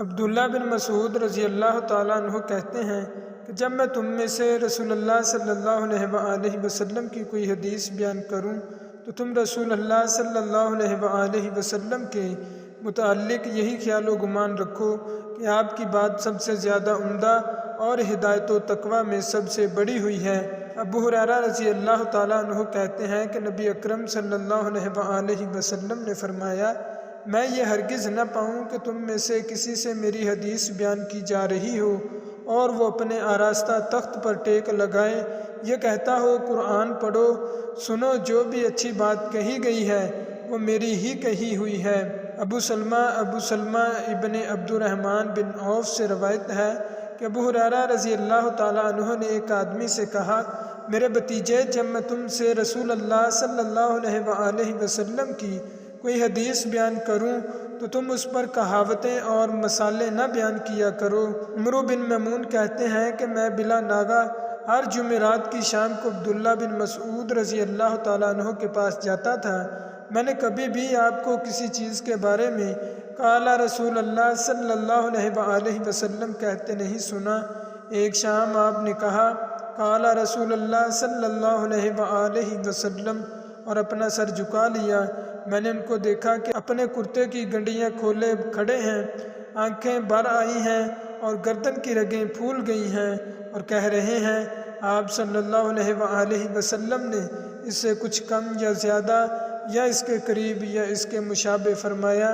عبداللہ بن مسعود رضی اللہ تعالیٰ عنہ کہتے ہیں کہ جب میں تم میں سے رسول اللہ صلی اللہ علیہ وآلہ وسلم کی کوئی حدیث بیان کروں تو تم رسول اللہ صلی اللہ علیہ وآلہ وسلم کے متعلق یہی خیال و گمان رکھو کہ آپ کی بات سب سے زیادہ عمدہ اور ہدایت و تقوی میں سب سے بڑی ہوئی ہے۔ ابو ہریرہ رضی اللہ تعالیٰ عنہ کہتے ہیں کہ نبی اکرم صلی اللہ علیہ وآلہ وسلم نے فرمایا، میں یہ ہرگز نہ پاؤں کہ تم میں سے کسی سے میری حدیث بیان کی جا رہی ہو اور وہ اپنے آراستہ تخت پر ٹیک لگائے، یہ کہتا ہو قرآن پڑھو، سنو جو بھی اچھی بات کہی گئی ہے وہ میری ہی کہی ہوئی ہے۔ ابو سلمہ ابن عبد الرحمن بن عوف سے روایت ہے کہ ابو ہریرہ رضی اللہ تعالیٰ عنہ نے ایک آدمی سے کہا، میرے بھتیجے، جب میں تم سے رسول اللہ صلی اللہ علیہ وآلہ وسلم کی کوئی حدیث بیان کروں تو تم اس پر کہاوتیں اور مثالیں نہ بیان کیا کرو۔ عمرو بن میمون کہتے ہیں کہ میں بلا ناغہ ہر جمعرات کی شام کو عبداللہ بن مسعود رضی اللہ تعالیٰ عنہ کے پاس جاتا تھا۔ میں نے کبھی بھی آپ کو کسی چیز کے بارے میں قال رسول اللہ صلی اللہ علیہ وآلہ وسلم کہتے نہیں سنا۔ ایک شام آپ نے کہا، قال رسول اللہ صلی اللہ علیہ وآلہ وسلم، اور اپنا سر جھکا لیا۔ میں نے ان کو دیکھا کہ اپنے کرتے کی گنڈیاں کھولے کھڑے ہیں، آنکھیں بھر آئی ہیں اور گردن کی رگیں پھول گئی ہیں، اور کہہ رہے ہیں۔ آپ صلی اللہ علیہ وآلہ وسلم نے اس سے کچھ کم یا زیادہ یا اس کے قریب یا اس کے مشابہ فرمایا۔